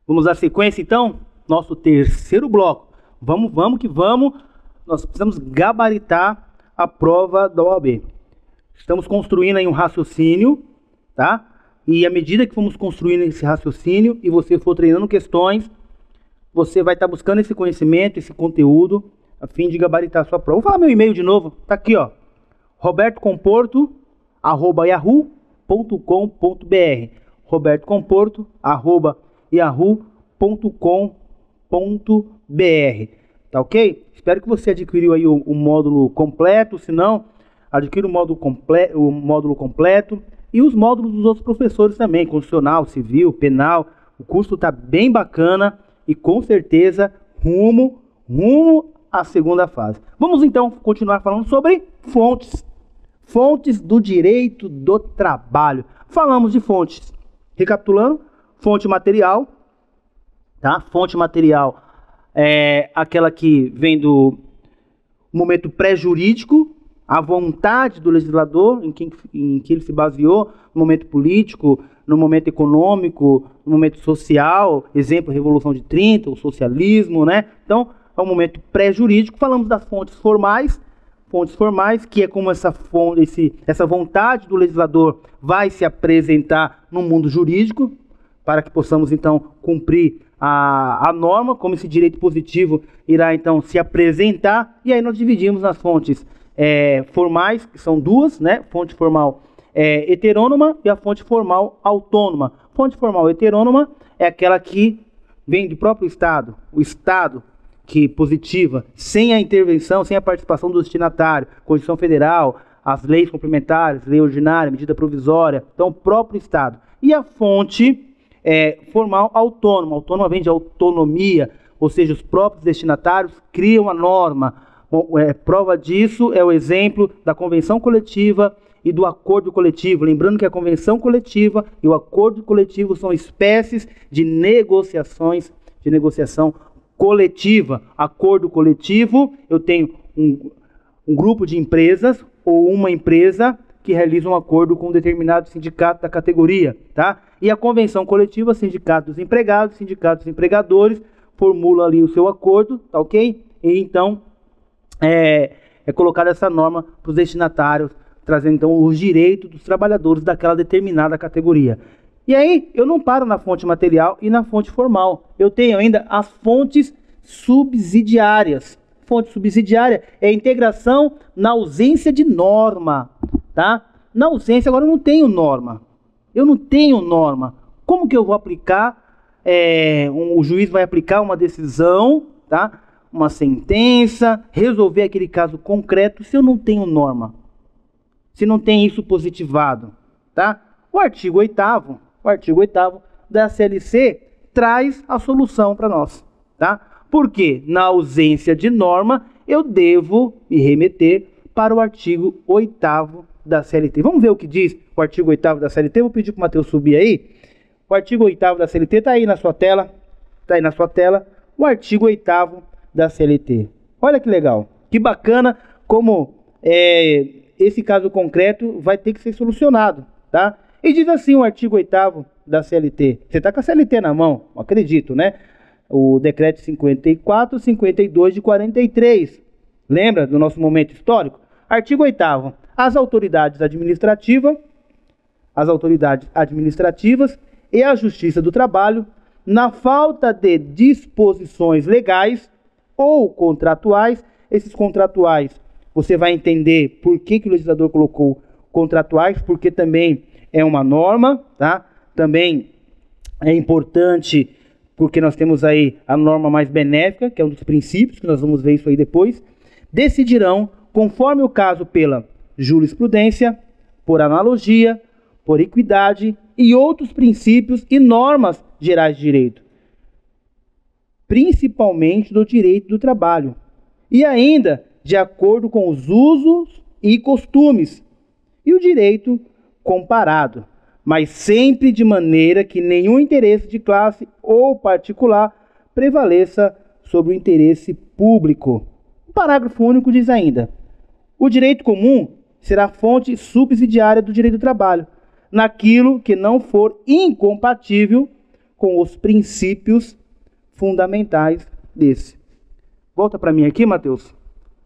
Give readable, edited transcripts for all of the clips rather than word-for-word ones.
Vamos dar sequência, então? Nosso terceiro bloco. Vamos que vamos. Nós precisamos gabaritar a prova da OAB. Estamos construindo aí um raciocínio, tá? E à medida que formos construindo esse raciocínio e você for treinando questões, você vai estar buscando esse conhecimento, esse conteúdo, a fim de gabaritar a sua prova. Vou falar meu e-mail de novo. Tá aqui, ó. robertocomporto@yahoo.com.br robertocomporto@yahoo.com.br. Tá ok? Espero que você adquiriu aí o módulo completo. Se não, adquira o módulo completo e os módulos dos outros professores também, constitucional, civil, penal. O curso está bem bacana e com certeza rumo à segunda fase. Vamos então continuar falando sobre fontes. Fontes do direito do trabalho. Falamos de fontes. Recapitulando, fonte material, tá? Fonte material é aquela que vem do momento pré-jurídico, a vontade do legislador, em que ele se baseou, no momento político, no momento econômico, no momento social, exemplo, Revolução de 30, o socialismo, né? Então, é um momento pré-jurídico. Falamos das fontes formais, que é como essa vontade do legislador vai se apresentar no mundo jurídico, para que possamos, então, cumprir a norma, como esse direito positivo irá, então, se apresentar. E aí nós dividimos nas fontes formais, que são duas, né? Fonte formal heterônoma e a fonte formal autônoma. Fonte formal heterônoma é aquela que vem do próprio Estado, o Estado que positiva, sem a intervenção, sem a participação do destinatário, Constituição Federal, as leis complementares, lei ordinária, medida provisória, então o próprio Estado. E a fonte formal autônoma. Autônoma vem de autonomia, ou seja, os próprios destinatários criam a norma. Bom, prova disso é o exemplo da convenção coletiva e do acordo coletivo. Lembrando que a convenção coletiva e o acordo coletivo são espécies de negociação coletiva. Acordo coletivo, eu tenho um grupo de empresas ou uma empresa que realiza um acordo com um determinado sindicato da categoria, tá? E a convenção coletiva, sindicato dos empregados, sindicato dos empregadores, formula ali o seu acordo, tá ok? E então é colocada essa norma para os destinatários, trazendo então os direitos dos trabalhadores daquela determinada categoria. E aí eu não paro na fonte material e na fonte formal. Eu tenho ainda as fontes subsidiárias. Fonte subsidiária é a integração na ausência de norma, tá? Na ausência, agora eu não tenho norma. Como que eu vou aplicar? O juiz vai aplicar uma decisão, tá? Uma sentença, resolver aquele caso concreto, se eu não tenho norma, se não tem isso positivado, tá? O artigo 8º da CLC traz a solução para nós, tá? Porque na ausência de norma, eu devo me remeter para o artigo 8º da CLT. Vamos ver o que diz o artigo 8º da CLT. Vou pedir para o Matheus subir aí. O artigo 8º da CLT está aí na sua tela. O artigo 8º da CLT. Olha que legal, que bacana como esse caso concreto vai ter que ser solucionado, tá? E diz assim o artigo 8º da CLT. Você está com a CLT na mão, acredito, né? O decreto 54/52 de 43. Lembra do nosso momento histórico? Artigo 8º. As autoridades administrativas e a Justiça do Trabalho, na falta de disposições legais ou contratuais, esses contratuais, você vai entender por que o legislador colocou contratuais, porque também é uma norma, tá? Também é importante porque nós temos aí a norma mais benéfica, que é um dos princípios, que nós vamos ver isso aí depois, decidirão, conforme o caso, pela jurisprudência, por analogia, por equidade e outros princípios e normas gerais de direito, principalmente do direito do trabalho, e ainda de acordo com os usos e costumes e o direito comparado, mas sempre de maneira que nenhum interesse de classe ou particular prevaleça sobre o interesse público. O parágrafo único diz ainda: o direito comum será fonte subsidiária do direito do trabalho, naquilo que não for incompatível com os princípios fundamentais desse. Volta para mim aqui, Matheus.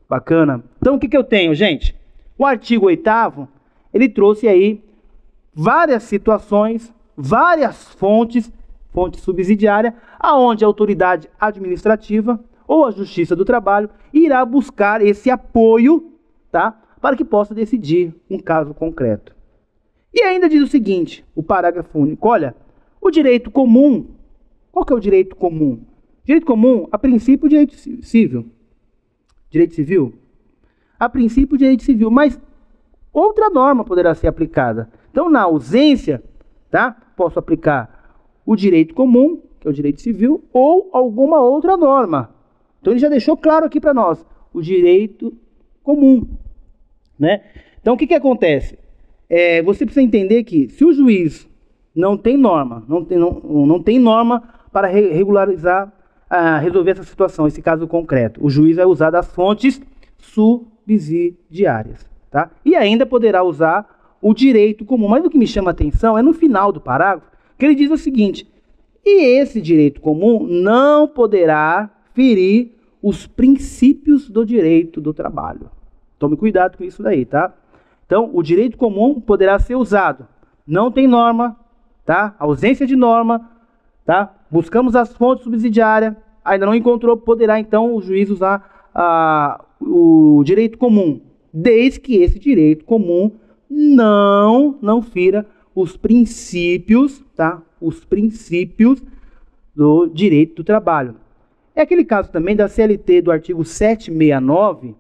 Bacana. Então, o que eu tenho, gente? O artigo 8º, ele trouxe aí várias situações, várias fonte subsidiária, aonde a autoridade administrativa ou a Justiça do Trabalho irá buscar esse apoio, tá? Para que possa decidir um caso concreto. E ainda diz o seguinte, o parágrafo único, olha, o direito comum, qual que é o direito comum? Direito comum, a princípio, direito civil. Direito civil? A princípio, direito civil, mas outra norma poderá ser aplicada. Então, na ausência, tá? Posso aplicar o direito comum, que é o direito civil, ou alguma outra norma. Então, ele já deixou claro aqui para nós, o direito comum, né? Então, o que acontece? Você precisa entender que, se o juiz não tem norma, não tem norma para regularizar, resolver essa situação, esse caso concreto, o juiz vai usar das fontes subsidiárias, tá? E ainda poderá usar o direito comum. Mas o que me chama a atenção é no final do parágrafo, que ele diz o seguinte, e esse direito comum não poderá ferir os princípios do direito do trabalho. Tome cuidado com isso daí, tá? Então, o direito comum poderá ser usado. Não tem norma, tá? Ausência de norma, tá? Buscamos as fontes subsidiárias, ainda não encontrou, poderá então o juiz usar o direito comum, desde que esse direito comum não fira os princípios, tá? Os princípios do direito do trabalho. É aquele caso também da CLT do artigo 769,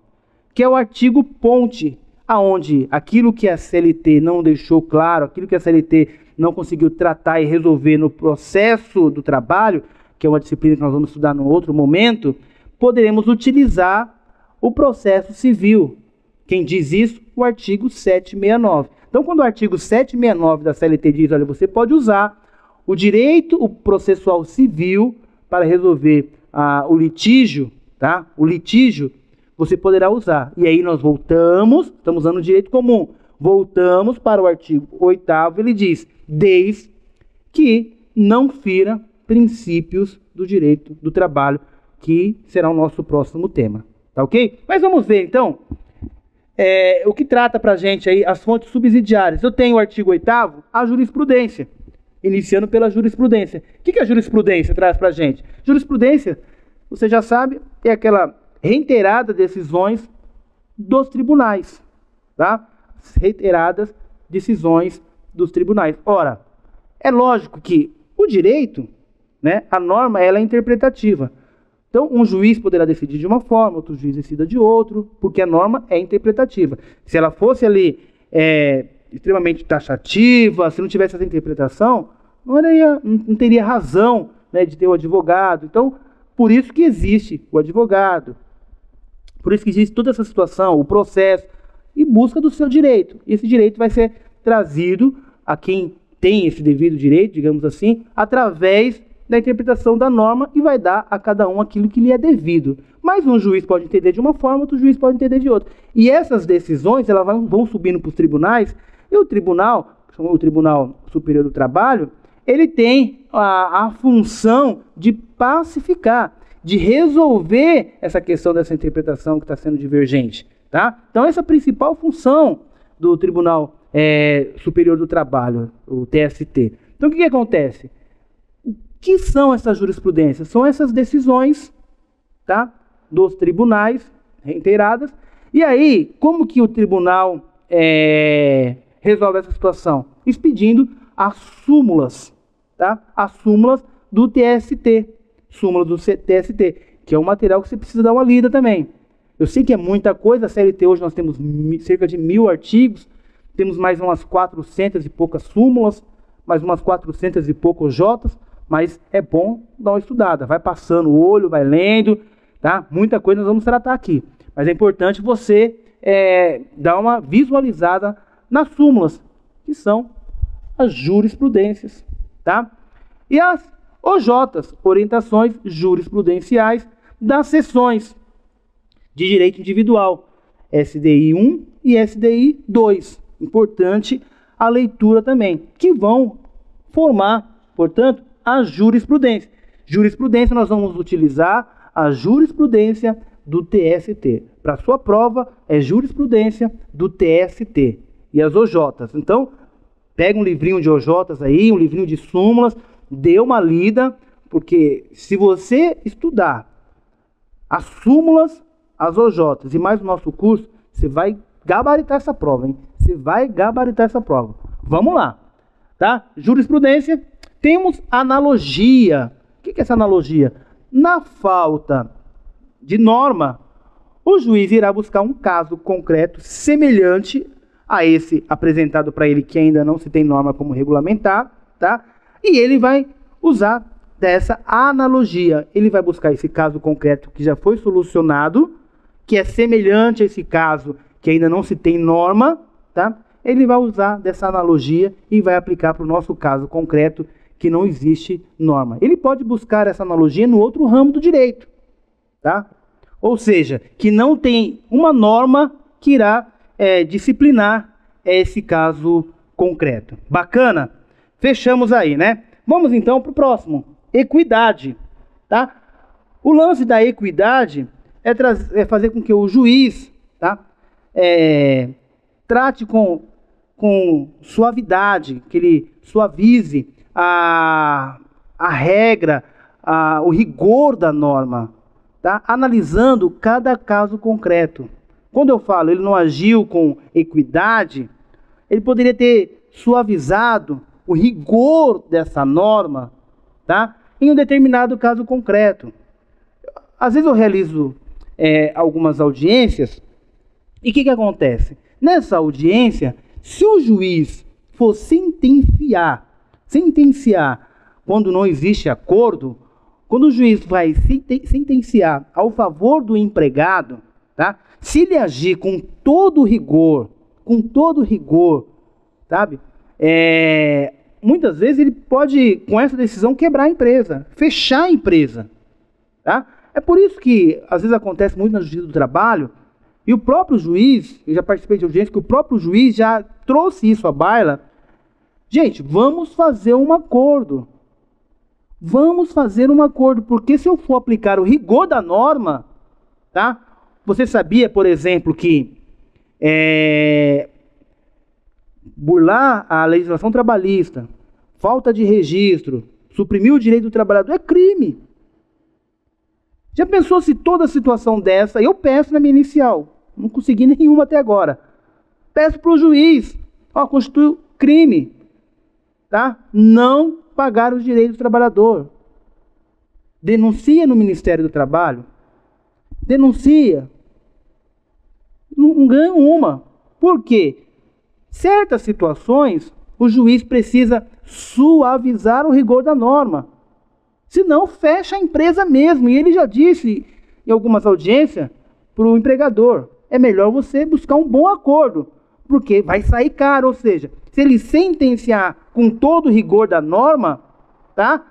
que é o artigo ponte, aonde aquilo que a CLT não deixou claro, aquilo que a CLT não conseguiu tratar e resolver no processo do trabalho, que é uma disciplina que nós vamos estudar num outro momento, poderemos utilizar o processo civil. Quem diz isso? O artigo 769. Então, quando o artigo 769 da CLT diz, olha, você pode usar o direito processual civil para resolver o litígio, tá? O litígio, você poderá usar. E aí nós voltamos, estamos usando o direito comum, voltamos para o artigo 8º, ele diz, desde que não fira princípios do direito do trabalho, que será o nosso próximo tema, tá ok? Mas vamos ver, então, o que trata para a gente aí as fontes subsidiárias. Eu tenho o artigo 8º, a jurisprudência, iniciando pela jurisprudência. O que a jurisprudência traz para a gente? Jurisprudência, você já sabe, é aquela reiterada decisões dos tribunais, tá? Reiteradas decisões dos tribunais. Ora, é lógico que o direito, né, a norma, ela é interpretativa. Então, um juiz poderá decidir de uma forma, outro juiz decida de outro, porque a norma é interpretativa. Se ela fosse ali extremamente taxativa, se não tivesse essa interpretação, não teria razão, né, de ter o advogado. Então, por isso que existe o advogado, por isso que existe toda essa situação, o processo, em busca do seu direito. Esse direito vai ser trazido a quem tem esse devido direito, digamos assim, através da interpretação da norma e vai dar a cada um aquilo que lhe é devido. Mas um juiz pode entender de uma forma, outro juiz pode entender de outra. E essas decisões, elas vão subindo para os tribunais, e o Tribunal Superior do Trabalho, ele tem a função de pacificar, de resolver essa questão dessa interpretação que está sendo divergente, tá? Então, essa é a principal função do Tribunal Superior do Trabalho, o TST. Então, o que acontece? O que são essas jurisprudências? São essas decisões, tá, dos tribunais reiteradas. E aí, como que o tribunal resolve essa situação? Expedindo as súmulas, tá? As súmulas do TST, súmula do TST, que é um material que você precisa dar uma lida também. Eu sei que é muita coisa, a CLT hoje nós temos cerca de 1000 artigos, temos mais umas 400 e poucas súmulas, mais umas 400 e poucos jotas, mas é bom dar uma estudada, vai passando o olho, vai lendo, tá? Muita coisa nós vamos tratar aqui, mas é importante você dar uma visualizada nas súmulas, que são as jurisprudências, tá? E as OJs, orientações jurisprudenciais das seções de direito individual, SDI 1 e SDI 2. Importante a leitura também, que vão formar, portanto, a jurisprudência. Jurisprudência, nós vamos utilizar a jurisprudência do TST. Para sua prova, é jurisprudência do TST e as OJs. Então, pega um livrinho de OJs aí, um livrinho de súmulas, dê uma lida, porque se você estudar as súmulas, as OJs e mais o nosso curso, você vai gabaritar essa prova, hein? Você vai gabaritar essa prova. Vamos lá, tá? Jurisprudência, temos analogia. O que é essa analogia? Na falta de norma, o juiz irá buscar um caso concreto semelhante a esse apresentado para ele, que ainda não se tem norma como regulamentar, tá? E ele vai usar dessa analogia. Ele vai buscar esse caso concreto que já foi solucionado, que é semelhante a esse caso que ainda não se tem norma, tá? Ele vai usar dessa analogia e vai aplicar para o nosso caso concreto que não existe norma. Ele pode buscar essa analogia no outro ramo do direito, tá? Ou seja, que não tem uma norma que irá disciplinar esse caso concreto. Bacana? Fechamos aí, né? Vamos então para o próximo. Equidade, tá? O lance da equidade é fazer com que o juiz, tá? Trate com suavidade, que ele suavize a regra, o rigor da norma, tá? Analisando cada caso concreto. Quando eu falo ele não agiu com equidade, ele poderia ter suavizado o rigor dessa norma, tá? Em um determinado caso concreto. Às vezes eu realizo algumas audiências e o que acontece? Nessa audiência, se o juiz for sentenciar quando não existe acordo, quando o juiz vai sentenciar ao favor do empregado, tá? Se ele agir com todo rigor, sabe? Muitas vezes ele pode, com essa decisão, quebrar a empresa, fechar a empresa, tá? É por isso que, às vezes, acontece muito na Justiça do Trabalho, e o próprio juiz, eu já participei de audiência, que o próprio juiz já trouxe isso à baila. Gente, vamos fazer um acordo. Vamos fazer um acordo, porque se eu for aplicar o rigor da norma, tá? Você sabia, por exemplo, que burlar a legislação trabalhista, falta de registro, suprimir o direito do trabalhador é crime. Já pensou se toda situação dessa, eu peço na minha inicial, não consegui nenhuma até agora, peço para o juiz, constitui crime, tá? Não pagar os direitos do trabalhador. Denuncia no Ministério do Trabalho, denuncia, não ganha uma. Por quê? Certas situações, o juiz precisa suavizar o rigor da norma. Senão, fecha a empresa mesmo. E ele já disse, em algumas audiências, para o empregador, é melhor você buscar um bom acordo, porque vai sair caro. Ou seja, se ele sentenciar com todo o rigor da norma, tá?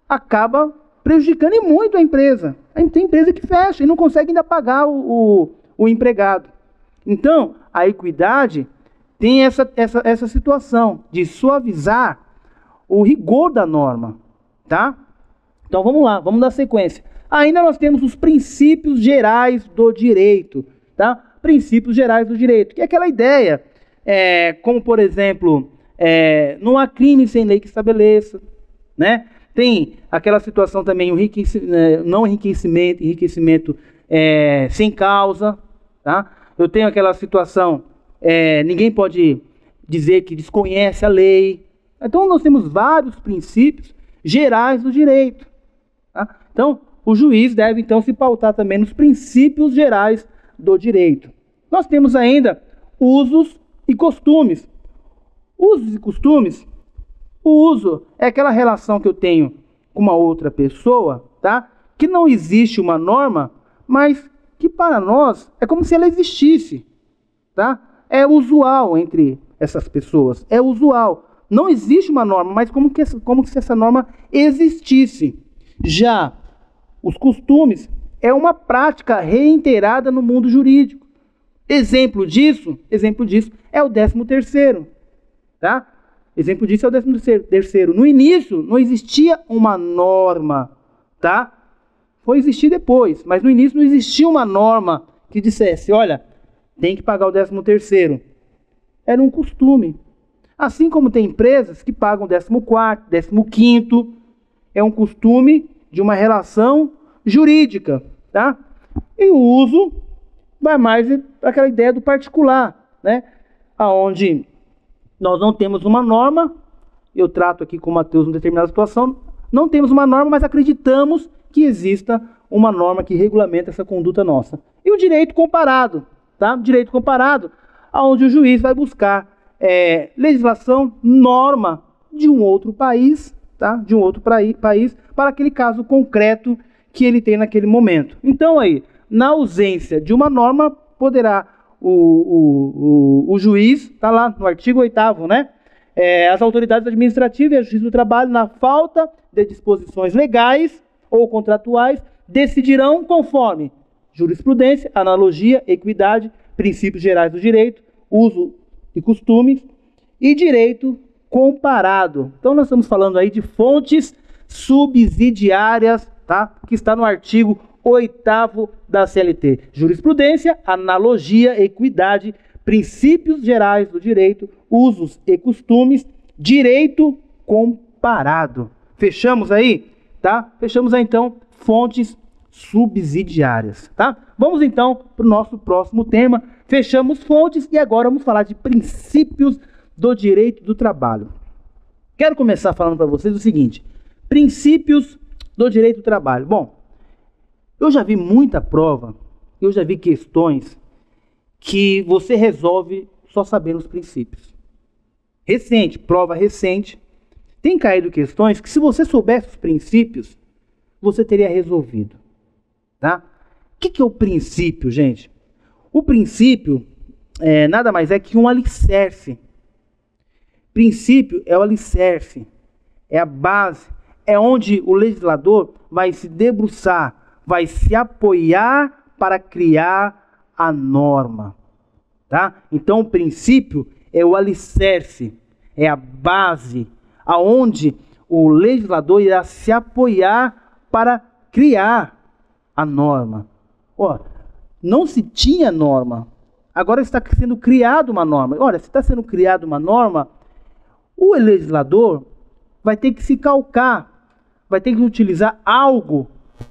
Acaba prejudicando muito a empresa. Tem empresa que fecha e não consegue ainda pagar o empregado. Então, a equidade tem essa situação de suavizar o rigor da norma, tá? Então vamos lá, vamos dar sequência. Ainda nós temos os princípios gerais do direito, tá? Princípios gerais do direito, que é aquela ideia, como por exemplo, não há crime sem lei que estabeleça, né? Tem aquela situação também, o enriquecimento sem causa, tá? Eu tenho aquela situação, ninguém pode dizer que desconhece a lei. Então nós temos vários princípios gerais do direito. Tá? Então, o juiz deve então se pautar também nos princípios gerais do direito. Nós temos ainda usos e costumes. Usos e costumes, o uso é aquela relação que eu tenho com uma outra pessoa, tá? Que não existe uma norma, mas que para nós é como se ela existisse, tá? É usual entre essas pessoas, é usual. Não existe uma norma, mas como se essa norma existisse. Já os costumes é uma prática reiterada no mundo jurídico. Exemplo disso é o 13º, tá? Exemplo disso é o 13º. No início, não existia uma norma, tá? Foi existir depois, mas no início não existia uma norma que dissesse, olha, tem que pagar o 13º. Era um costume. Assim como tem empresas que pagam 14º, 15º, é um costume de uma relação jurídica, tá? E o uso vai mais para aquela ideia do particular, né? Aonde nós não temos uma norma, eu trato aqui com o Mateus uma determinada situação, não temos uma norma, mas acreditamos que exista uma norma que regulamenta essa conduta nossa. E o direito comparado, tá? Direito comparado, aonde o juiz vai buscar legislação, norma de um outro país, tá? De um outro país, para aquele caso concreto que ele tem naquele momento. Então aí, na ausência de uma norma, poderá o juiz, está lá no artigo 8º, né? As autoridades administrativas e a Justiça do Trabalho, na falta de disposições legais ou contratuais, decidirão conforme jurisprudência, analogia, equidade, princípios gerais do direito, uso e costumes e direito comparado. Então nós estamos falando aí de fontes subsidiárias, tá? Que está no artigo 8º da CLT. Jurisprudência, analogia, equidade, princípios gerais do direito, usos e costumes, direito comparado. Fechamos aí, tá? Fechamos aí então fontes subsidiárias, tá? Vamos então para o nosso próximo tema. Fechamos fontes e agora vamos falar de princípios do direito do trabalho. Quero começar falando para vocês o seguinte: princípios do direito do trabalho. Bom, eu já vi muita prova, eu já vi questões que você resolve só sabendo os princípios. Recente, prova recente, tem caído questões que se você soubesse os princípios, você teria resolvido, tá? O que é o princípio, gente? O princípio nada mais é que um alicerce. Princípio é o alicerce, é a base, é onde o legislador vai se debruçar, vai se apoiar para criar a norma, tá? Então o princípio é o alicerce, é a base, aonde o legislador irá se apoiar para criar a norma. Ó, não se tinha norma, agora está sendo criada uma norma. Olha, se está sendo criada uma norma, o legislador vai ter que se calcar, vai ter que utilizar algo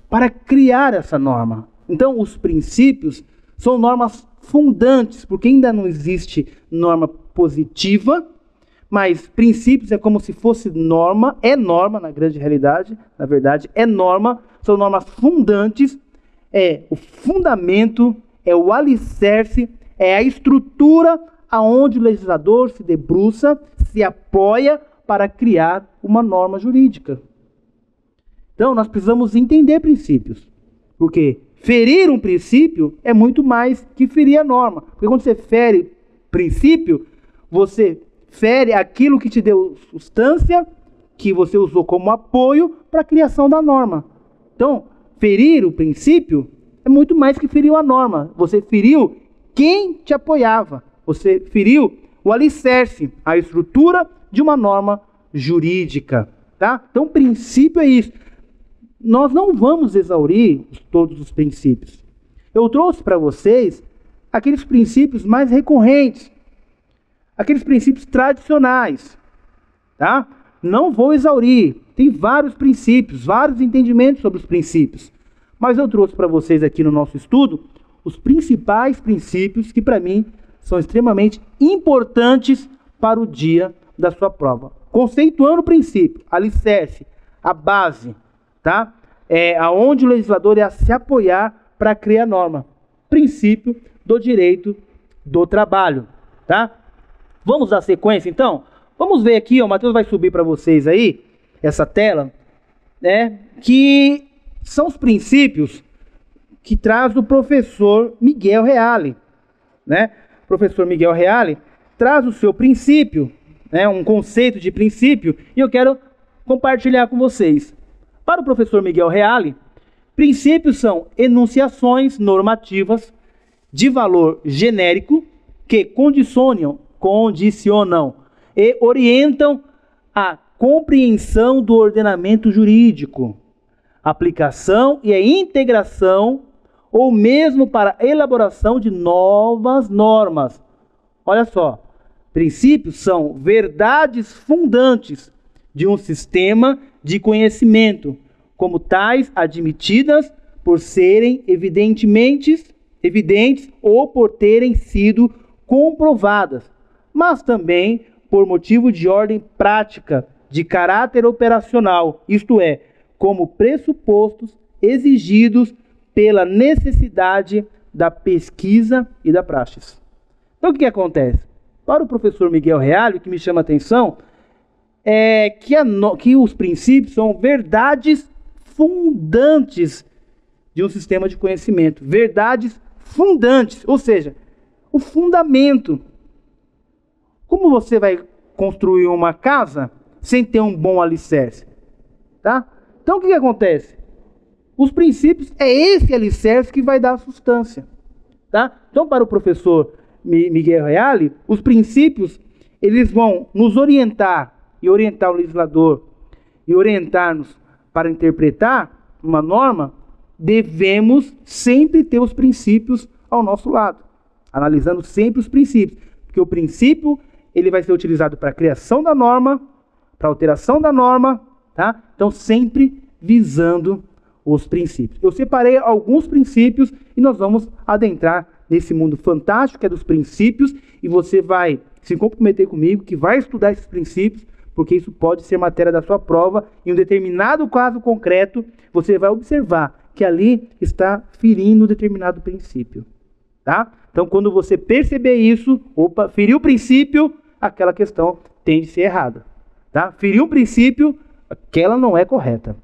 para criar essa norma. Então, os princípios são normas fundantes, porque ainda não existe norma positiva, mas princípios é como se fosse norma, é norma na grande realidade, na verdade, é norma, são normas fundantes, é o fundamento, é o alicerce, é a estrutura aonde o legislador se debruça, se apoia para criar uma norma jurídica. Então, nós precisamos entender princípios, porque ferir um princípio é muito mais que ferir a norma. Porque quando você fere princípio, você fere aquilo que te deu substância, que você usou como apoio para a criação da norma. Então, ferir o princípio é muito mais que ferir a norma. Você feriu quem te apoiava. Você feriu o alicerce, a estrutura de uma norma jurídica, tá? Então, princípio é isso. Nós não vamos exaurir todos os princípios. Eu trouxe para vocês aqueles princípios mais recorrentes, aqueles princípios tradicionais, tá? Não vou exaurir. Tem vários princípios, vários entendimentos sobre os princípios. Mas eu trouxe para vocês aqui no nosso estudo os principais princípios que para mim são extremamente importantes para o dia da sua prova. Conceituando o princípio, alicerce, a base, tá? É aonde o legislador ia se apoiar para criar a norma. Princípio do direito do trabalho, tá? Vamos dar sequência, então? Vamos ver aqui, ó, o Mateus vai subir para vocês aí, essa tela, né? Que são os princípios que traz o professor Miguel Reale, né? O professor Miguel Reale traz o seu princípio, né? Um conceito de princípio, e eu quero compartilhar com vocês. Para o professor Miguel Reale, princípios são enunciações normativas de valor genérico que condicionam e orientam a compreensão do ordenamento jurídico, aplicação e a integração, ou mesmo para a elaboração de novas normas. Olha só, princípios são verdades fundantes de um sistema de conhecimento, como tais admitidas por serem evidentes ou por terem sido comprovadas, mas também por motivo de ordem prática, de caráter operacional, isto é, como pressupostos exigidos pela necessidade da pesquisa e da praxis. Então o que acontece? Para o professor Miguel Reale, o que me chama a atenção é que os princípios são verdades fundantes de um sistema de conhecimento. Verdades fundantes, ou seja, o fundamento. Como você vai construir uma casa sem ter um bom alicerce? Tá? Então o que acontece? Os princípios é esse alicerce que vai dar a substância. Tá? Então para o professor Miguel Reale, os princípios eles vão nos orientar e orientar o legislador e orientar-nos para interpretar uma norma. Devemos sempre ter os princípios ao nosso lado, analisando sempre os princípios, porque o princípio ele vai ser utilizado para a criação da norma, para a alteração da norma, tá? Então sempre visando os princípios. Eu separei alguns princípios e nós vamos adentrar nesse mundo fantástico que é dos princípios, e você vai se comprometer comigo que vai estudar esses princípios, porque isso pode ser matéria da sua prova. Em um determinado caso concreto, você vai observar que ali está ferindo um determinado princípio. Tá? Então, quando você perceber isso, opa, feriu o princípio, aquela questão tem de ser errada. Tá? Feriu um princípio, aquela não é correta,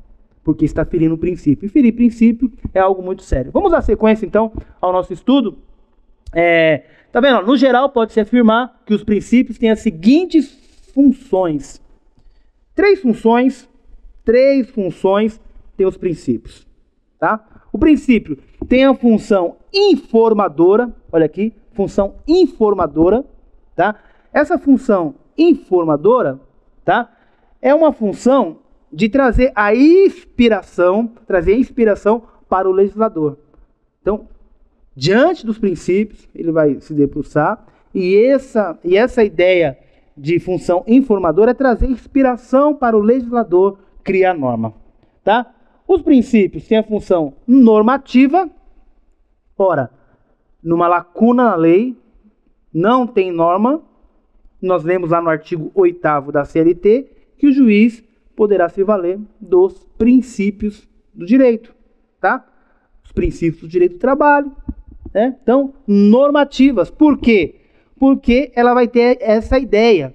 porque está ferindo o princípio. E ferir princípio é algo muito sério. Vamos dar sequência, então, ao nosso estudo. Tá vendo? No geral, pode-se afirmar que os princípios têm as seguintes funções. Três funções têm os princípios. Tá? O princípio tem a função informadora, olha aqui, função informadora, tá? Essa função informadora, tá? É uma função de trazer a inspiração para o legislador. Então, diante dos princípios, ele vai se debruçar, e essa ideia de função informadora é trazer inspiração para o legislador criar norma, tá? Os princípios têm a função normativa. Ora, numa lacuna na lei, não tem norma. Nós lemos lá no artigo 8º da CLT que o juiz poderá se valer dos princípios do direito, tá? Os princípios do direito do trabalho, né? Então, normativas. Por quê? Porque ela vai ter essa ideia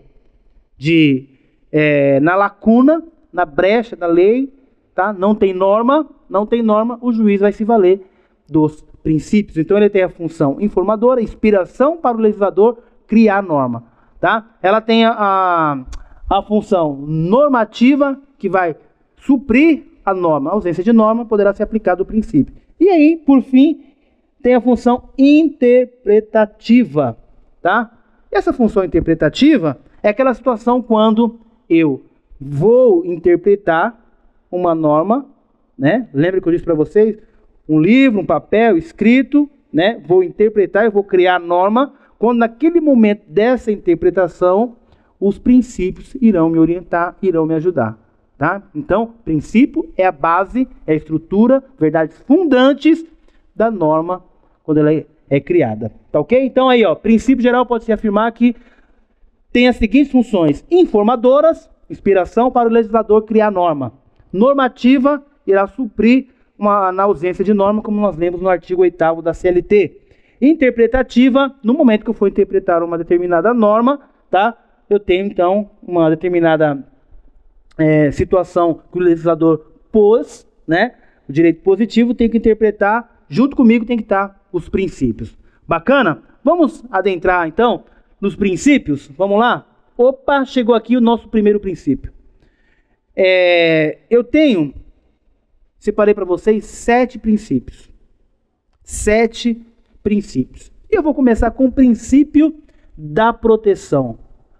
de, na lacuna, na brecha da lei, tá? Não tem norma, o juiz vai se valer dos princípios. Então ele tem a função informadora, inspiração para o legislador criar norma, tá? Ela tem a função normativa, que vai suprir a norma. A ausência de norma poderá ser aplicado o princípio. E aí, por fim, tem a função interpretativa, tá? E essa função interpretativa é aquela situação quando eu vou interpretar uma norma, né? Lembra que eu disse para vocês? Um livro, um papel escrito, né? Vou interpretar, eu vou criar norma. Quando naquele momento dessa interpretação, os princípios irão me orientar, irão me ajudar, tá? Então, princípio é a base, é a estrutura, verdades fundantes da norma quando ela é criada, tá ok? Então aí, ó, princípio geral pode se afirmar que tem as seguintes funções: informadoras, inspiração para o legislador criar norma. Normativa irá suprir na ausência de norma, como nós lemos no artigo 8º da CLT. Interpretativa, no momento que eu for interpretar uma determinada norma, tá? Eu tenho, então, uma determinada situação que o legislador pôs, né? O direito positivo tem que interpretar, junto comigo tem que estar os princípios. Bacana? Vamos adentrar, então, nos princípios? Vamos lá? Opa, chegou aqui o nosso primeiro princípio. Eu separei para vocês 7 princípios. 7 princípios. E eu vou começar com o princípio da proteção.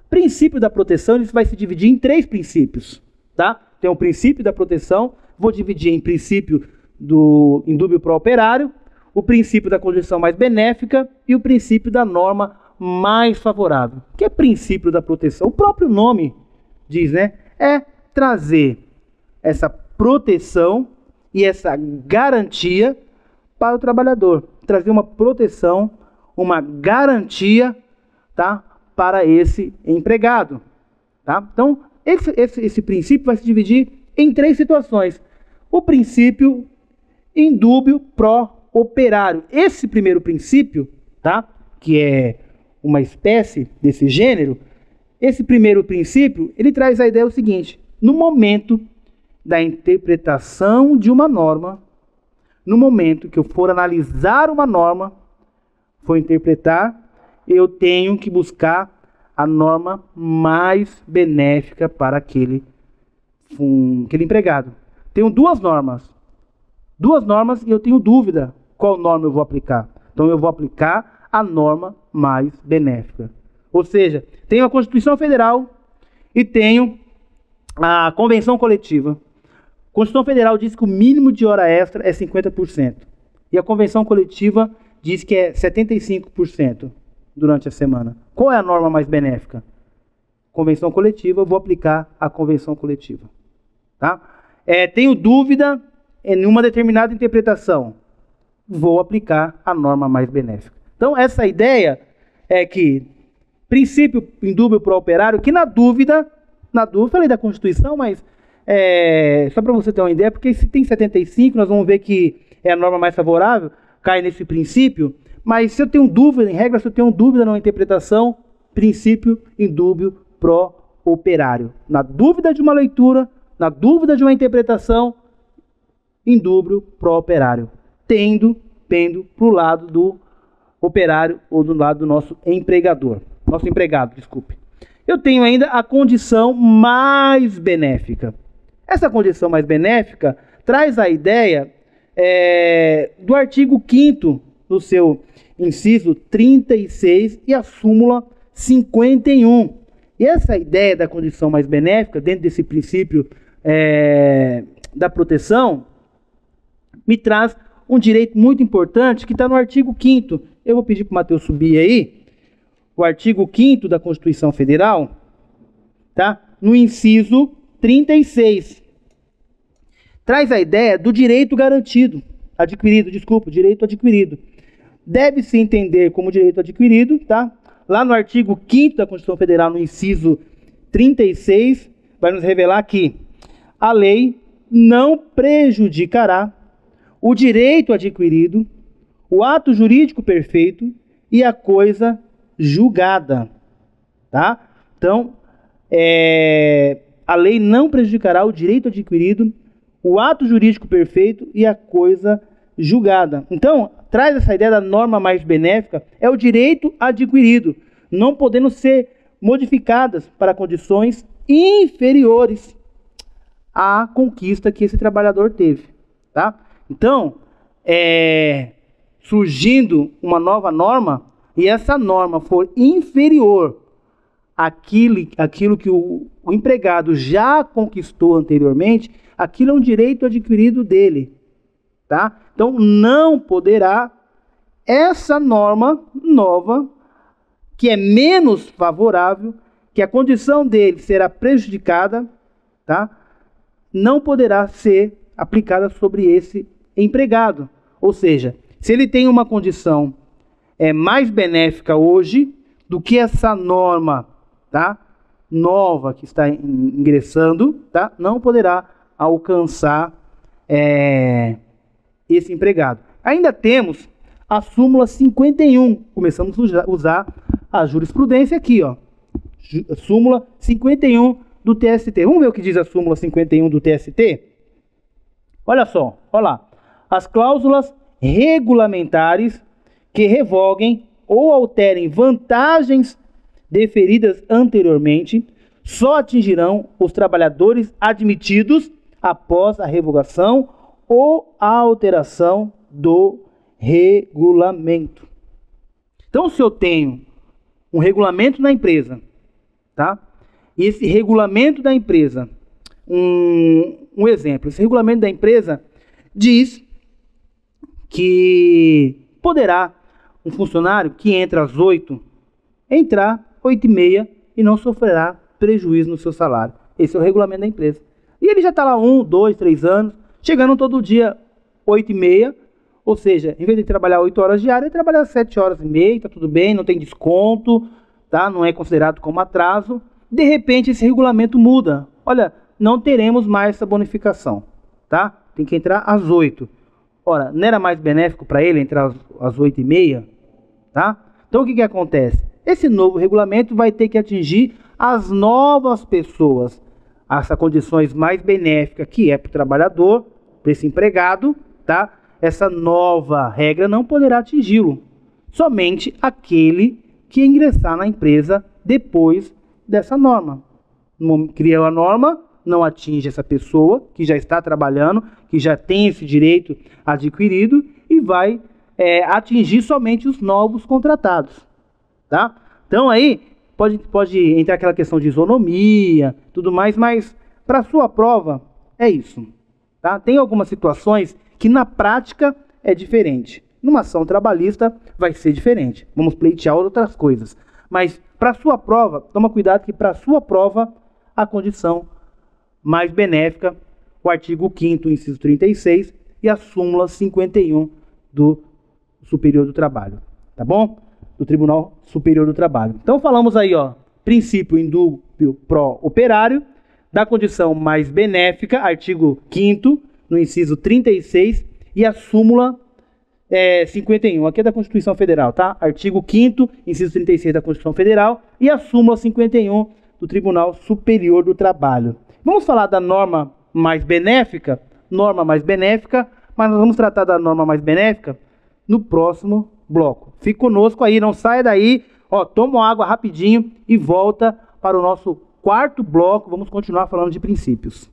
Princípio da proteção, ele vai se dividir em 3 princípios, tá? Tem o princípio da proteção, vou dividir em princípio do indúbio pró-operário, o princípio da condição mais benéfica e o princípio da norma mais favorável. O que é princípio da proteção? O próprio nome diz, né? É trazer essa proteção e essa garantia para o trabalhador. Trazer uma proteção, uma garantia, tá? Para esse empregado, tá? Então, esse princípio vai se dividir em 3 situações. O princípio indúbio pró-operário. Esse primeiro princípio, tá? Que é uma espécie desse gênero, esse primeiro princípio, ele traz a ideia o seguinte: no momento da interpretação de uma norma, no momento que eu for analisar uma norma, for interpretar, eu tenho que buscar a norma mais benéfica para aquele empregado. Tenho duas normas e eu tenho dúvida qual norma eu vou aplicar. Então eu vou aplicar a norma mais benéfica. Ou seja, tenho a Constituição Federal e tenho a Convenção Coletiva. A Constituição Federal diz que o mínimo de hora extra é 50%. E a Convenção Coletiva diz que é 75% durante a semana. Qual é a norma mais benéfica? Convenção Coletiva, eu vou aplicar a Convenção Coletiva. Tá? Tenho dúvida em uma determinada interpretação, vou aplicar a norma mais benéfica. Então, essa ideia é que princípio indúbio pró-operário, que na dúvida, falei da Constituição, mas só para você ter uma ideia, porque se tem 75, nós vamos ver que é a norma mais favorável, cai nesse princípio, mas se eu tenho dúvida, em regra, se eu tenho dúvida numa interpretação, princípio indúbio pró-operário. Na dúvida de uma leitura, na dúvida de uma interpretação, indúbio pró-operário, tendo para o lado do operário ou do lado do nosso empregador. Nosso empregado, desculpe. Eu tenho ainda a condição mais benéfica. Essa condição mais benéfica traz a ideia do artigo 5º, no seu inciso 36 e a súmula 51. E essa ideia da condição mais benéfica, dentro desse princípio da proteção, me traz um direito muito importante que está no artigo 5º. Eu vou pedir para o Matheus subir aí. O artigo 5º da Constituição Federal, tá? No inciso 36. Traz a ideia do direito garantido, direito adquirido. Deve-se entender como direito adquirido, tá? Lá no artigo 5º da Constituição Federal, no inciso 36, vai nos revelar que a lei não prejudicará o direito adquirido, o ato jurídico perfeito e a coisa julgada, tá? Então, a lei não prejudicará o direito adquirido, o ato jurídico perfeito e a coisa julgada. Então, traz essa ideia da norma mais benéfica, é o direito adquirido, não podendo ser modificadas para condições inferiores à conquista que esse trabalhador teve, tá? Então, surgindo uma nova norma, e essa norma for inferior àquilo que o empregado já conquistou anteriormente, aquilo é um direito adquirido dele, tá? Então, não poderá essa norma nova, que é menos favorável, que a condição dele será prejudicada, tá? Não poderá ser aplicada sobre esse empregado. Ou seja, se ele tem uma condição mais benéfica hoje do que essa norma, tá? Nova que está ingressando, tá? Não poderá alcançar esse empregado. Ainda temos a súmula 51. Começamos a usar a jurisprudência aqui, ó. Súmula 51 do TST. Vamos ver o que diz a súmula 51 do TST? Olha só, olha lá. As cláusulas regulamentares que revoguem ou alterem vantagens deferidas anteriormente só atingirão os trabalhadores admitidos após a revogação ou a alteração do regulamento. Então, se eu tenho um regulamento na empresa tá? E esse regulamento da empresa, um exemplo, esse regulamento da empresa diz que poderá um funcionário que entra às 8, entrar 8h30 e não sofrerá prejuízo no seu salário. Esse é o regulamento da empresa. E ele já está lá 1, 2, 3 anos, chegando todo dia 8h30, ou seja, em vez de trabalhar 8 horas diárias, ele trabalha 7 horas e meia, tá tudo bem, não tem desconto, tá? Não é considerado como atraso. De repente esse regulamento muda. Olha, não teremos mais essa bonificação, tá? Tem que entrar às 8. Ora, não era mais benéfico para ele entrar às 8h30, tá? Então o que acontece? Esse novo regulamento vai ter que atingir as novas pessoas, essas condições mais benéficas que é para o trabalhador, para esse empregado, tá? Essa nova regra não poderá atingi-lo, somente aquele que ingressar na empresa depois dessa norma. Criou a norma, não atinge essa pessoa que já está trabalhando, que já tem esse direito adquirido e vai atingir somente os novos contratados, tá? Então aí pode entrar aquela questão de isonomia, tudo mais, mas para a sua prova é isso, tá? Tem algumas situações que na prática é diferente. Numa ação trabalhista vai ser diferente. Vamos pleitear outras coisas. Mas para a sua prova, toma cuidado que para a sua prova a condição mais benéfica, o artigo 5º, inciso 36 e a súmula 51 do Superior do Trabalho, tá bom? Do Tribunal Superior do Trabalho. Então falamos aí, ó, princípio indúbio pro operário, da condição mais benéfica, artigo 5º, no inciso 36 e a súmula 51, aqui é da Constituição Federal, tá? Artigo 5º, inciso 36 da Constituição Federal e a súmula 51 do Tribunal Superior do Trabalho. Vamos falar da norma mais benéfica, mas nós vamos tratar da norma mais benéfica no próximo bloco. Fique conosco aí, não saia daí, ó, toma uma água rapidinho e volta para o nosso quarto bloco. Vamos continuar falando de princípios.